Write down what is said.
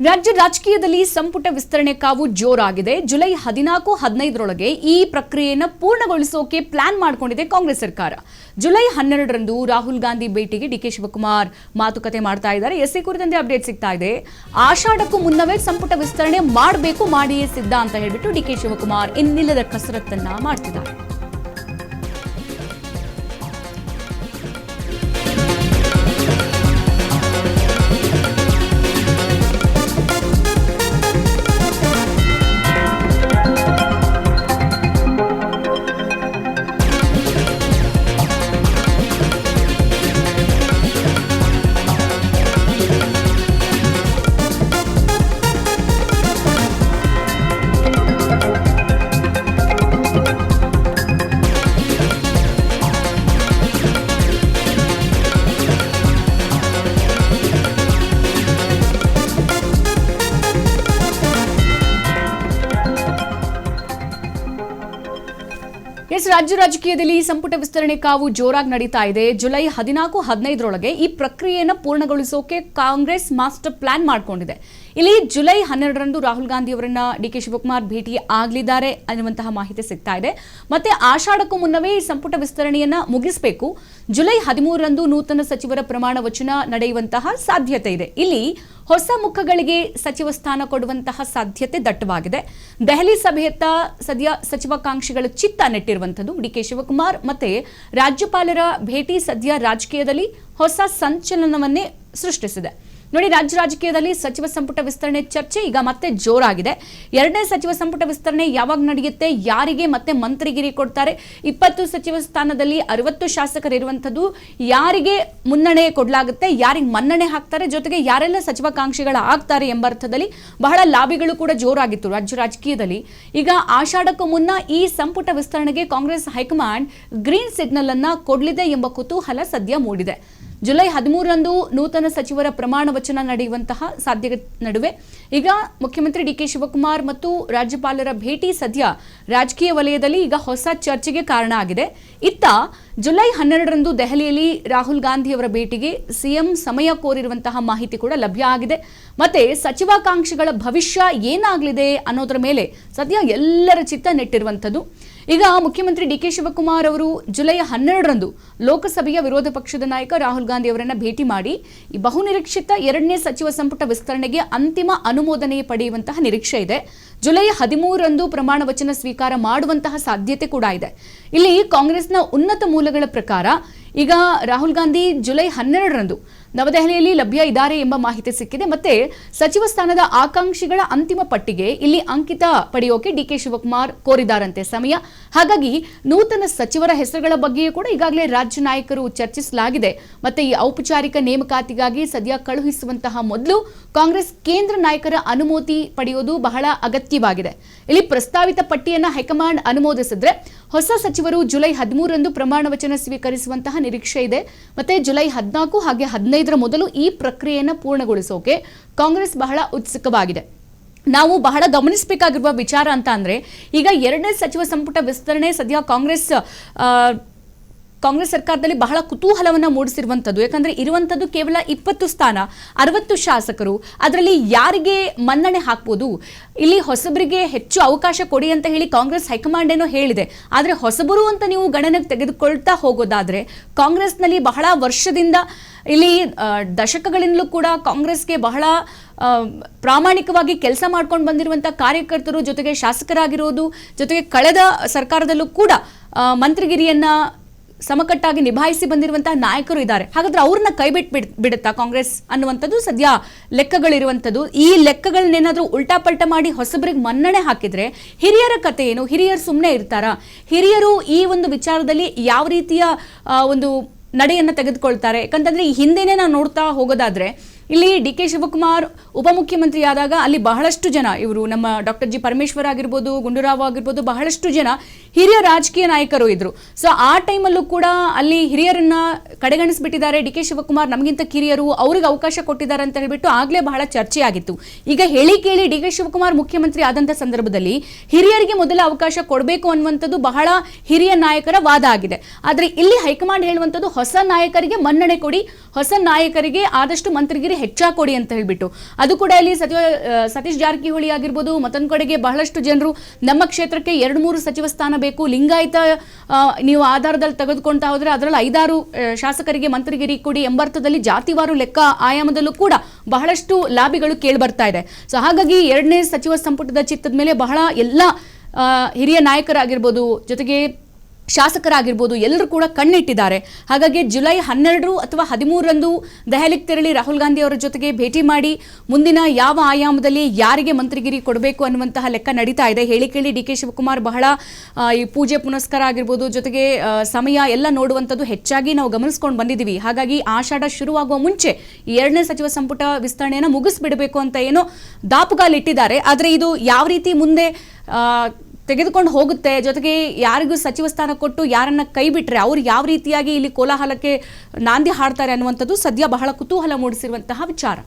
ರಾಜ್ಯ ರಾಜಕೀಯದಲ್ಲಿ ಸಂಪುಟ ವಿಸ್ತರಣೆ ಕಾವು ಜೋರಾಗಿದೆ. ಜುಲೈ 14-15ರೊಳಗೆ ಈ ಪ್ರಕ್ರಿಯೆಯನ್ನು ಪೂರ್ಣಗೊಳಿಸೋಕೆ ಪ್ಲಾನ್ ಮಾಡಿಕೊಂಡಿದೆ ಕಾಂಗ್ರೆಸ್ ಸರ್ಕಾರ. ಜುಲೈ 12ರಂದು ರಾಹುಲ್ ಗಾಂಧಿ ಭೇಟಿಗೆ ಡಿಕೆ ಶಿವಕುಮಾರ್ ಮಾತುಕತೆ ಮಾಡ್ತಾ ಇದ್ದಾರೆ. ಎಸ್ಸಿ ಕುರಿತಂತೆ ಅಪ್ಡೇಟ್ ಸಿಗ್ತಾ ಇದೆ. ಆಷಾಢಕ್ಕೂ ಮುನ್ನವೇ ಸಂಪುಟ ವಿಸ್ತರಣೆ ಮಾಡಬೇಕು, ಮಾಡಿಯೇ ಸಿದ್ಧ ಅಂತ ಹೇಳಿಬಿಟ್ಟು ಡಿಕೆ ಶಿವಕುಮಾರ್ ಇನ್ನಿಲ್ಲದ ಕಸರತ್ತನ್ನ ಮಾಡ್ತಿದ್ದಾರೆ. ರಾಜ್ಯ ರಾಜಕೀಯದಲ್ಲಿ ಸಂಪುಟ ವಿಸ್ತರಣೆ ಕಾವು ಜೋರಾಗಿ ನಡೀತಾ ಇದೆ. ಜುಲೈ 14-15ರೊಳಗೆ ಈ ಪ್ರಕ್ರಿಯೆಯನ್ನು ಪೂರ್ಣಗೊಳಿಸೋಕೆ ಕಾಂಗ್ರೆಸ್ ಮಾಸ್ಟರ್ ಪ್ಲಾನ್ ಮಾಡಿಕೊಂಡಿದೆ. ಇಲ್ಲಿ ಜುಲೈ 12ರಂದು ರಾಹುಲ್ ಗಾಂಧಿ ಅವರನ್ನ ಡಿಕೆ ಶಿವಕುಮಾರ್ ಭೇಟಿ ಆಗಲಿದ್ದಾರೆ ಅನ್ನುವಂತಹ ಮಾಹಿತಿ ಸಿಗ್ತಾ ಇದೆ. ಮತ್ತೆ ಆಷಾಢಕ್ಕೂ ಮುನ್ನವೇ ಸಂಪುಟ ವಿಸ್ತರಣೆಯನ್ನ ಮುಗಿಸಬೇಕು. ಜುಲೈ 13ರಂದು ನೂತನ ಸಚಿವರ ಪ್ರಮಾಣ ವಚನ ನಡೆಯುವಂತಹ ಸಾಧ್ಯತೆ ಇದೆ. ಇಲ್ಲಿ ಹೊಸ ಮುಖಗಳಿಗೆ ಸಚಿವ ಸ್ಥಾನ ಕೊಡುವಂತಹ ಸಾಧ್ಯತೆ ದಟ್ಟವಾಗಿದೆ. ದೆಹಲಿ ಸಭೆಯತ್ತ ಸದ್ಯ ಸಚಿವಾಕಾಂಕ್ಷಿಗಳ ಚಿತ್ತ ನೆಟ್ಟಿರುವಂಥದ್ದು ಡಿಕೆ ಶಿವಕುಮಾರ್ ಮತ್ತೆ ರಾಜ್ಯಪಾಲರ ಭೇಟಿ ಸದ್ಯ ರಾಜಕೀಯದಲ್ಲಿ ಹೊಸ ಸಂಚಲನವನ್ನೇ ಸೃಷ್ಟಿಸಿದೆ. ನೋಡಿ, ರಾಜ್ಯ ರಾಜಕೀಯದಲ್ಲಿ ಸಚಿವ ಸಂಪುಟ ವಿಸ್ತರಣೆ ಚರ್ಚೆ ಈಗ ಮತ್ತೆ ಜೋರಾಗಿದೆ. ಎರಡನೇ ಸಚಿವ ಸಂಪುಟ ವಿಸ್ತರಣೆ ಯಾವಾಗ ನಡೆಯುತ್ತೆ, ಯಾರಿಗೆ ಮತ್ತೆ ಮಂತ್ರಿಗಿರಿ ಕೊಡ್ತಾರೆ, 20 ಸಚಿವ ಸ್ಥಾನದಲ್ಲಿ 60 ಶಾಸಕರಿರುವಂಥದ್ದು ಯಾರಿಗೆ ಮುನ್ನಡೆ ಕೊಡಲಾಗುತ್ತೆ, ಯಾರಿಗೆ ಮನ್ನಣೆ ಹಾಕ್ತಾರೆ, ಜೊತೆಗೆ ಯಾರೆಲ್ಲ ಸಚಿವಾಕಾಂಕ್ಷಿಗಳ ಆಗ್ತಾರೆ ಎಂಬ ಅರ್ಥದಲ್ಲಿ ಬಹಳ ಲಾಬಿಗಳು ಕೂಡ ಜೋರಾಗಿತ್ತು ರಾಜ್ಯ ರಾಜಕೀಯದಲ್ಲಿ. ಈಗ ಆಷಾಢಕ್ಕೂ ಮುನ್ನ ಈ ಸಂಪುಟ ವಿಸ್ತರಣೆಗೆ ಕಾಂಗ್ರೆಸ್ ಹೈಕಮಾಂಡ್ ಗ್ರೀನ್ ಸಿಗ್ನಲ್ ಅನ್ನ ಕೊಡಲಿದೆ ಎಂಬ ಕುತೂಹಲ ಸದ್ಯ ಮೂಡಿದೆ. ಜುಲೈ 13ರಂದು ನೂತನ ಸಚಿವರ ಪ್ರಮಾಣ ವಚನ ನಡೆಯುವಂತಹ ಸಾಧ್ಯತೆ ನಡುವೆ ಈಗ ಮುಖ್ಯಮಂತ್ರಿ ಡಿಕೆ ಶಿವಕುಮಾರ್ ಮತ್ತು ರಾಜ್ಯಪಾಲರ ಭೇಟಿ ಸದ್ಯ ರಾಜಕೀಯ ವಲಯದಲ್ಲಿ ಈಗ ಹೊಸ ಚರ್ಚೆಗೆ ಕಾರಣ ಆಗಿದೆ. ಇತ್ತ ಜುಲೈ 12ರಂದು ದೆಹಲಿಯಲ್ಲಿ ರಾಹುಲ್ ಗಾಂಧಿ ಅವರ ಭೇಟಿಗೆ ಸಿಎಂ ಸಮಯ ಕೋರಿರುವಂತಹ ಮಾಹಿತಿ ಕೂಡ ಲಭ್ಯ ಆಗಿದೆ. ಮತ್ತೆ ಸಚಿವಾಕಾಂಕ್ಷಿಗಳ ಭವಿಷ್ಯ ಏನಾಗಲಿದೆ ಅನ್ನೋದರ ಮೇಲೆ ಸದ್ಯ ಎಲ್ಲರ ಚಿತ್ತ ನೆಟ್ಟಿರುವಂಥದ್ದು. ಈಗ ಮುಖ್ಯಮಂತ್ರಿ ಡಿಕೆ ಶಿವಕುಮಾರ್ ಅವರು ಜುಲೈ 12ರಂದು ಲೋಕಸಭೆಯ ವಿರೋಧ ಪಕ್ಷದ ನಾಯಕ ರಾಹುಲ್ ಗಾಂಧಿ ಅವರನ್ನ ಭೇಟಿ ಮಾಡಿ ಈ ಬಹುನಿರೀಕ್ಷಿತ 2ನೇ ಸಚಿವ ಸಂಪುಟ ವಿಸ್ತರಣೆಗೆ ಅಂತಿಮ ಅನುಮೋದನೆ ಪಡೆಯುವಂತಹ ನಿರೀಕ್ಷೆ ಇದೆ. ಜುಲೈ 13ರಂದು ಪ್ರಮಾಣ ವಚನ ಸ್ವೀಕಾರ ಮಾಡುವಂತಹ ಸಾಧ್ಯತೆ ಕೂಡ ಇದೆ. ಇಲ್ಲಿ ಕಾಂಗ್ರೆಸ್ನ ಉನ್ನತ ಮೂಲಗಳ ಪ್ರಕಾರ ಈಗ ರಾಹುಲ್ ಗಾಂಧಿ ಜುಲೈ 12ರಂದು ನವದೆಹಲಿಯಲ್ಲಿ ಲಭ್ಯ ಇದ್ದಾರೆ ಎಂಬ ಮಾಹಿತಿ ಸಿಕ್ಕಿದೆ. ಮತ್ತೆ ಸಚಿವ ಸ್ಥಾನದ ಆಕಾಂಕ್ಷಿಗಳ ಅಂತಿಮ ಪಟ್ಟಿಗೆ ಇಲ್ಲಿ ಅಂಕಿತ ಪಡೆಯೋಕೆ ಡಿಕೆ ಶಿವಕುಮಾರ್ ಕೋರಿದಾರಂತೆ ಸಮಯ. ಹಾಗಾಗಿ ನೂತನ ಸಚಿವರ ಹೆಸರುಗಳ ಬಗ್ಗೆಯೂ ಕೂಡ ಈಗಾಗಲೇ ರಾಜ್ಯ ನಾಯಕರು ಚರ್ಚಿಸಲಾಗಿದೆ. ಮತ್ತೆ ಈ ಔಪಚಾರಿಕ ನೇಮಕಾತಿಗಾಗಿ ಸದ್ಯ ಕಳುಹಿಸುವಂತಹ ಮೊದಲು ಕಾಂಗ್ರೆಸ್ ಕೇಂದ್ರ ನಾಯಕರ ಅನುಮತಿ ಪಡೆಯೋದು ಬಹಳ ಅಗತ್ಯವಾಗಿದೆ. ಇಲ್ಲಿ ಪ್ರಸ್ತಾವಿತ ಪಟ್ಟಿಯನ್ನ ಹೈಕಮಾಂಡ್ ಅನುಮೋದಿಸಿದ್ರೆ ಹೊಸ ಸಚಿವರು ಜುಲೈ 13ರಂದು ಪ್ರಮಾಣ ವಚನ ಸ್ವೀಕರಿಸುವಂತಹ ನಿರೀಕ್ಷೆ ಇದೆ. ಮತ್ತೆ ಜುಲೈ 14 ಹಾಗೆ 15ರ ಮೊದಲು ಈ ಪ್ರಕ್ರಿಯೆಯನ್ನು ಪೂರ್ಣಗೊಳಿಸೋಕೆ ಕಾಂಗ್ರೆಸ್ ಬಹಳ ಉತ್ಸುಕವಾಗಿದೆ. ನಾವು ಬಹಳ ಗಮನಿಸಬೇಕಾಗಿರುವ ವಿಚಾರ ಅಂತ ಅಂದ್ರೆ ಈಗ 2ನೇ ಸಚಿವ ಸಂಪುಟ ವಿಸ್ತರಣೆ ಸದ್ಯ ಕಾಂಗ್ರೆಸ್ ಸರ್ಕಾರದಲ್ಲಿ ಬಹಳ ಕುತೂಹಲವನ್ನು ಮೂಡಿಸಿರುವಂಥದ್ದು. ಯಾಕಂದ್ರೆ ಇರುವಂಥದ್ದು ಕೇವಲ 20 ಸ್ಥಾನ, 60 ಶಾಸಕರು. ಅದರಲ್ಲಿ ಯಾರಿಗೆ ಮನ್ನಣೆ ಹಾಕ್ಬೋದು, ಇಲ್ಲಿ ಹೊಸಬರಿಗೆ ಹೆಚ್ಚು ಅವಕಾಶ ಕೊಡಿ ಅಂತ ಹೇಳಿ ಕಾಂಗ್ರೆಸ್ ಹೈಕಮಾಂಡ್ ಏನೋ ಹೇಳಿದೆ. ಆದರೆ ಹೊಸಬರು ಅಂತ ನೀವು ಗಣನೆಗೆ ತೆಗೆದುಕೊಳ್ತಾ ಹೋಗೋದಾದ್ರೆ ಕಾಂಗ್ರೆಸ್ನಲ್ಲಿ ಬಹಳ ವರ್ಷದಿಂದ ಇಲ್ಲಿ ದಶಕಗಳಿಂದಲೂ ಕೂಡ ಕಾಂಗ್ರೆಸ್ಗೆ ಬಹಳ ಪ್ರಾಮಾಣಿಕವಾಗಿ ಕೆಲಸ ಮಾಡ್ಕೊಂಡು ಬಂದಿರುವಂತಹ ಕಾರ್ಯಕರ್ತರು, ಜೊತೆಗೆ ಶಾಸಕರಾಗಿರೋದು, ಜೊತೆಗೆ ಕಳೆದ ಸರ್ಕಾರದಲ್ಲೂ ಕೂಡ ಮಂತ್ರಿಗಿರಿಯನ್ನ ಸಮಕಟ್ಟಾಗಿ ನಿಭಾಯಿಸಿ ಬಂದಿರುವಂತಹ ನಾಯಕರು ಇದ್ದಾರೆ. ಹಾಗಾದ್ರೆ ಅವ್ರನ್ನ ಬಿಡುತ್ತಾ ಕಾಂಗ್ರೆಸ್ ಅನ್ನುವಂಥದ್ದು ಸದ್ಯ ಲೆಕ್ಕಗಳಿರುವಂಥದ್ದು. ಈ ಲೆಕ್ಕಗಳನ್ನೇನಾದ್ರೂ ಉಲ್ಟಾಪಲ್ಟ ಮಾಡಿ ಹೊಸಬರಿಗೆ ಮನ್ನಣೆ ಹಾಕಿದ್ರೆ ಹಿರಿಯರ ಕತೆ ಏನು? ಹಿರಿಯರು ಸುಮ್ಮನೆ ಇರ್ತಾರಾ? ಹಿರಿಯರು ಈ ಒಂದು ವಿಚಾರದಲ್ಲಿ ಯಾವ ರೀತಿಯ ಒಂದು ನಡೆಯನ್ನು ತೆಗೆದುಕೊಳ್ತಾರೆ? ಯಾಕಂತಂದ್ರೆ ಈ ಹಿಂದೆನೇ ನಾವು ನೋಡ್ತಾ ಹೋಗೋದಾದ್ರೆ ಇಲ್ಲಿ ಡಿ ಕೆ ಶಿವಕುಮಾರ್ ಉಪಮುಖ್ಯಮಂತ್ರಿ ಆದಾಗ ಅಲ್ಲಿ ಬಹಳಷ್ಟು ಜನ, ಇವರು ನಮ್ಮ ಡಾಕ್ಟರ್ ಜಿ ಪರಮೇಶ್ವರ್ ಆಗಿರ್ಬೋದು, ಗುಂಡೂರಾವ್ ಆಗಿರ್ಬೋದು, ಬಹಳಷ್ಟು ಜನ ಹಿರಿಯ ರಾಜಕೀಯ ನಾಯಕರು ಇದ್ರು. ಸೊ ಆ ಟೈಮಲ್ಲೂ ಕೂಡ ಅಲ್ಲಿ ಹಿರಿಯರನ್ನ ಕಡೆಗಣಿಸ್ಬಿಟ್ಟಿದ್ದಾರೆ. ಡಿ ಕೆ ಶಿವಕುಮಾರ್ ನಮಗಿಂತ ಕಿರಿಯರು, ಅವ್ರಿಗೆ ಅವಕಾಶ ಕೊಟ್ಟಿದ್ದಾರೆ ಅಂತ ಹೇಳ್ಬಿಟ್ಟು ಆಗ್ಲೇ ಬಹಳ ಚರ್ಚೆ ಆಗಿತ್ತು. ಈಗ ಹೇಳಿ ಕೇಳಿ ಡಿ ಕೆ ಶಿವಕುಮಾರ್ ಮುಖ್ಯಮಂತ್ರಿ ಆದಂತ ಸಂದರ್ಭದಲ್ಲಿ ಹಿರಿಯರಿಗೆ ಮೊದಲ ಅವಕಾಶ ಕೊಡಬೇಕು ಅನ್ನುವಂಥದ್ದು ಬಹಳ ಹಿರಿಯ ನಾಯಕರ ವಾದ ಆಗಿದೆ. ಆದ್ರೆ ಇಲ್ಲಿ ಹೈಕಮಾಂಡ್ ಹೇಳುವಂಥದ್ದು ಹೊಸ ನಾಯಕರಿಗೆ ಮನ್ನಣೆ ಕೊಡಿ, ಹೊಸ ನಾಯಕರಿಗೆ ಆದಷ್ಟು ಮಂತ್ರಿಗಿರಿ ಹೆಚ್ಚಾಗಿ ಕೊಡಿ ಅಂತ ಹೇಳ್ಬಿಟ್ಟು. ಅದು ಕೂಡ ಇಲ್ಲಿ ಸಚಿವ ಸತೀಶ್ ಜಾರಕಿಹೊಳಿ ಆಗಿರ್ಬೋದು, ಮತ್ತೊಂದು ಕಡೆಗೆ ಬಹಳಷ್ಟು ಜನರು ನಮ್ಮ ಕ್ಷೇತ್ರಕ್ಕೆ 2-3 ಸಚಿವ ಸ್ಥಾನ ಬೇಕು, ಲಿಂಗಾಯತ ನೀವು ಆಧಾರದಲ್ಲಿ ತೆಗೆದುಕೊಳ್ತಾ ಹೋದ್ರೆ ಅದರಲ್ಲಿ 5-6 ಶಾಸಕರಿಗೆ ಮಂತ್ರಿಗಿರಿ ಕೊಡಿ ಎಂಬ ಅರ್ಥದಲ್ಲಿ ಜಾತಿವಾರು ಲೆಕ್ಕ ಆಯಾಮದಲ್ಲೂ ಕೂಡ ಬಹಳಷ್ಟು ಲಾಬಿಗಳು ಕೇಳಿ ಬರ್ತಾ ಇದೆ. ಸೊ ಹಾಗಾಗಿ 2ನೇ ಸಚಿವ ಸಂಪುಟದ ಚಿತ್ತದ ಮೇಲೆ ಬಹಳ ಎಲ್ಲ ಹಿರಿಯ ನಾಯಕರಾಗಿರ್ಬೋದು, ಜೊತೆಗೆ ಶಾಸಕರಾಗಿರ್ಬೋದು, ಎಲ್ಲರೂ ಕೂಡ ಕಣ್ಣಿಟ್ಟಿದ್ದಾರೆ. ಹಾಗಾಗಿ ಜುಲೈ 12 ಅಥವಾ 13ರಂದು ದೆಹಲಿಗೆ ತೆರಳಿ ರಾಹುಲ್ ಗಾಂಧಿ ಅವರ ಜೊತೆಗೆ ಭೇಟಿ ಮಾಡಿ ಮುಂದಿನ ಯಾವ ಆಯಾಮದಲ್ಲಿ ಯಾರಿಗೆ ಮಂತ್ರಿಗಿರಿ ಕೊಡಬೇಕು ಅನ್ನುವಂತಹ ಲೆಕ್ಕ ನಡೀತಾ ಇದೆ. ಹೇಳಿ ಕೇಳಿ ಡಿ ಕೆ ಶಿವಕುಮಾರ್ ಬಹಳ ಈ ಪೂಜೆ ಪುನಸ್ಕಾರ ಆಗಿರ್ಬೋದು, ಜೊತೆಗೆ ಸಮಯ ಎಲ್ಲ ನೋಡುವಂಥದ್ದು ಹೆಚ್ಚಾಗಿ ನಾವು ಗಮನಿಸ್ಕೊಂಡು ಬಂದಿದ್ದೀವಿ. ಹಾಗಾಗಿ ಆಷಾಢ ಶುರುವಾಗುವ ಮುಂಚೆ ಈ 2ನೇ ಸಚಿವ ಸಂಪುಟ ವಿಸ್ತರಣೆಯನ್ನು ಮುಗಿಸ್ಬಿಡಬೇಕು ಅಂತ ಏನೋ ದಾಪುಗಾಲಿಟ್ಟಿದ್ದಾರೆ. ಆದರೆ ಇದು ಯಾವ ರೀತಿ ಮುಂದೆ ತೆಗೆದುಕೊಂಡು ಹೋಗುತ್ತೆ, ಜೊತೆಗೆ ಯಾರಿಗೂ ಸಚಿವ ಸ್ಥಾನ ಕೊಟ್ಟು ಯಾರನ್ನ ಕೈ ಬಿಟ್ರೆ ಅವ್ರು ಯಾವ ರೀತಿಯಾಗಿ ಇಲ್ಲಿ ಕೋಲಾಹಲಕ್ಕೆ ನಾಂದಿ ಹಾಡ್ತಾರೆ ಅನ್ನುವಂಥದ್ದು ಸದ್ಯ ಬಹಳ ಕುತೂಹಲ ಮೂಡಿಸಿರುವಂತಹ ವಿಚಾರ.